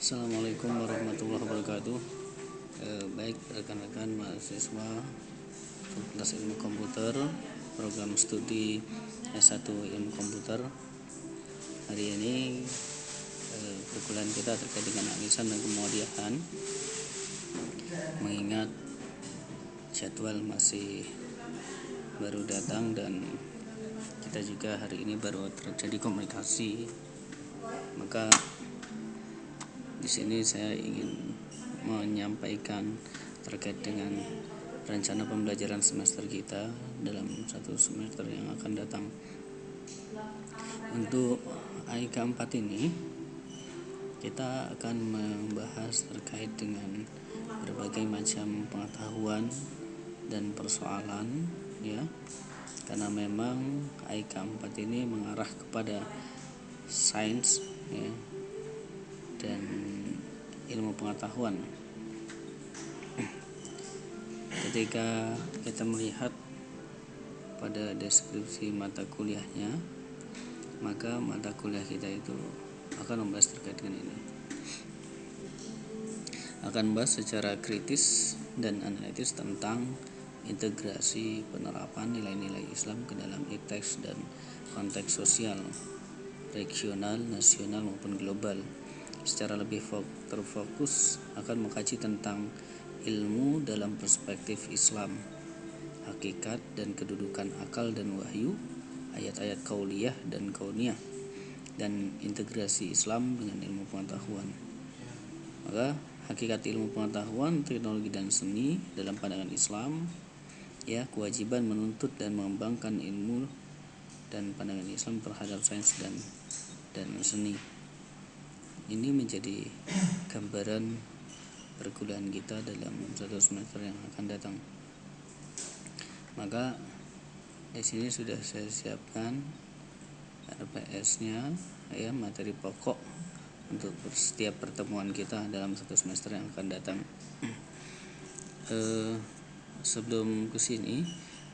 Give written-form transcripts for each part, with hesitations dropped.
Assalamualaikum warahmatullahi wabarakatuh. Baik rekan-rekan mahasiswa Fakultas Ilmu Komputer, program studi S1 Ilmu Komputer. Hari ini perkuliahan kita terkait dengan alisan dan kemudian mengingat jadwal masih baru datang dan kita juga hari ini baru terjadi komunikasi, maka di sini saya ingin menyampaikan terkait dengan rencana pembelajaran semester kita dalam satu semester yang akan datang. Untuk AIK 4 ini kita akan membahas terkait dengan berbagai macam pengetahuan dan persoalan, ya, karena memang AIK 4 ini mengarah kepada sains, ya, dan ilmu pengetahuan. Ketika kita melihat pada deskripsi mata kuliahnya, maka mata kuliah kita itu akan membahas terkait dengan ini, akan membahas secara kritis dan analitis tentang integrasi penerapan nilai-nilai Islam ke dalam teks dan konteks sosial, regional, nasional maupun global. Secara lebih terfokus akan mengkaji tentang ilmu dalam perspektif Islam, hakikat dan kedudukan akal dan wahyu, ayat-ayat kauliyah dan kauniyah, dan integrasi Islam dengan ilmu pengetahuan. Maka hakikat ilmu pengetahuan, teknologi dan seni dalam pandangan Islam, ya, kewajiban menuntut dan mengembangkan ilmu dan pandangan Islam terhadap sains dan seni. Ini menjadi gambaran perkuliahan kita dalam satu semester yang akan datang. Maka di sini sudah saya siapkan RPS-nya, ya, materi pokok untuk setiap pertemuan kita dalam satu semester yang akan datang. Sebelum ke sini,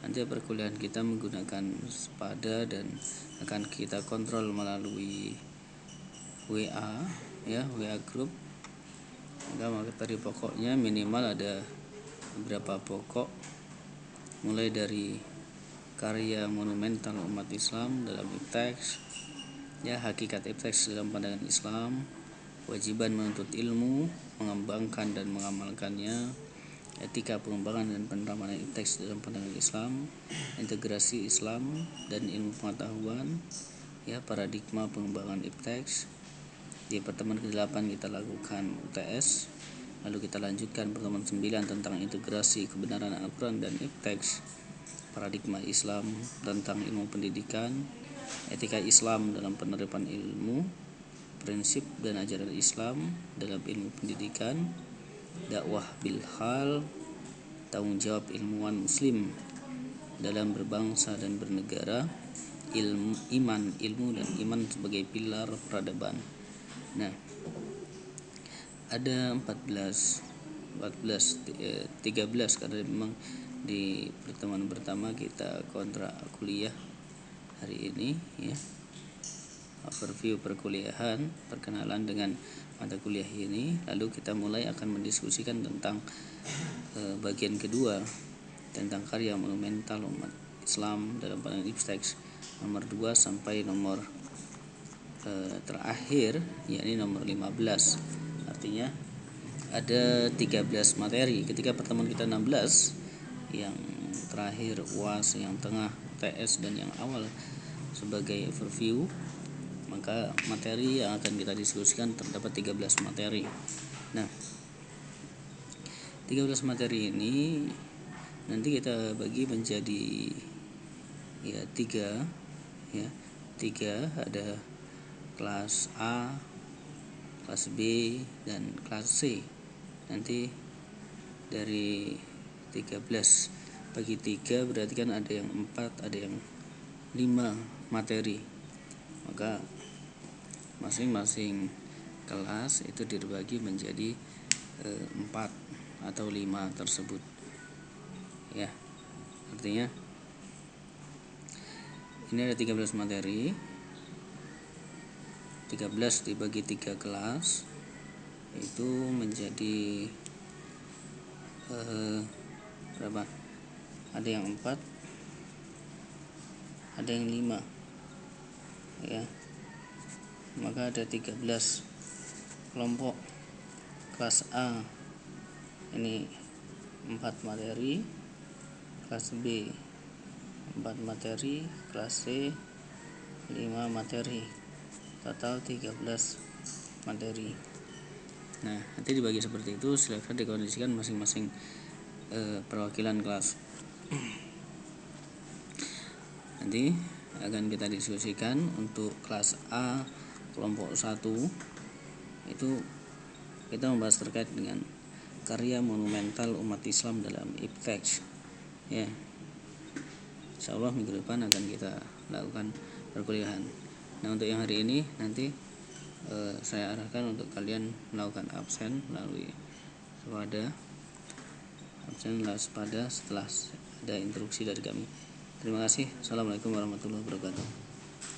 nanti perkuliahan kita menggunakan Spada dan akan kita kontrol melalui WA, ya, WA group. Maka materi pokoknya minimal ada beberapa pokok, mulai dari karya monumental umat Islam dalam teks, ya, hakikat teks dalam pandangan Islam, kewajiban menuntut ilmu, mengembangkan dan mengamalkannya, etika pengembangan dan penerapan teks dalam pandangan Islam, integrasi Islam dan ilmu pengetahuan, ya, paradigma pengembangan teks. Di pertemuan ke-8 kita lakukan UTS, lalu kita lanjutkan pertemuan 9 tentang integrasi kebenaran Al-Quran dan teks, paradigma Islam tentang ilmu pendidikan, etika Islam dalam penerapan ilmu, prinsip dan ajaran Islam dalam ilmu pendidikan, dakwah bil hal, tanggung jawab ilmuwan muslim dalam berbangsa dan bernegara, ilmu dan iman sebagai pilar peradaban. Nah, ada 13 karena memang di pertemuan pertama kita kontrak kuliah hari ini, ya, overview perkuliahan, perkenalan dengan mata kuliah ini, lalu kita mulai akan mendiskusikan tentang bagian kedua tentang karya monumental umat Islam dalam pandangan teks nomor 2 sampai nomor terakhir, yakni nomor 15. Artinya ada 13 materi. Ketika pertemuan kita 16, yang terakhir UAS, yang tengah TS, dan yang awal sebagai overview, maka materi yang akan kita diskusikan terdapat 13 materi. Nah, 13 materi ini nanti kita bagi menjadi, ya, 3, ya. 3 ada kelas A, kelas B, dan kelas C. Nanti dari 13 bagi 3 berarti kan ada yang 4, ada yang 5 materi. Maka masing-masing kelas itu dibagi menjadi 4 atau 5 tersebut, ya. Artinya ini ada 13 materi, 13 dibagi 3 kelas, itu menjadi berapa? Ada yang 4, ada yang 5 ya. Maka ada 13 kelompok kelas A ini 4 materi, kelas B 4 materi, kelas C 5 materi, total 13 materi. Nah, nanti dibagi seperti itu, silakan dikondisikan masing-masing perwakilan kelas. Nanti akan kita diskusikan untuk kelas A kelompok 1 itu kita membahas terkait dengan karya monumental umat Islam dalam Iptek ya. Insyaallah minggu depan akan kita lakukan perkuliahan. Nah, untuk yang hari ini nanti saya arahkan untuk kalian melakukan absen melalui setelah ada instruksi dari kami. Terima kasih. Assalamualaikum warahmatullahi wabarakatuh.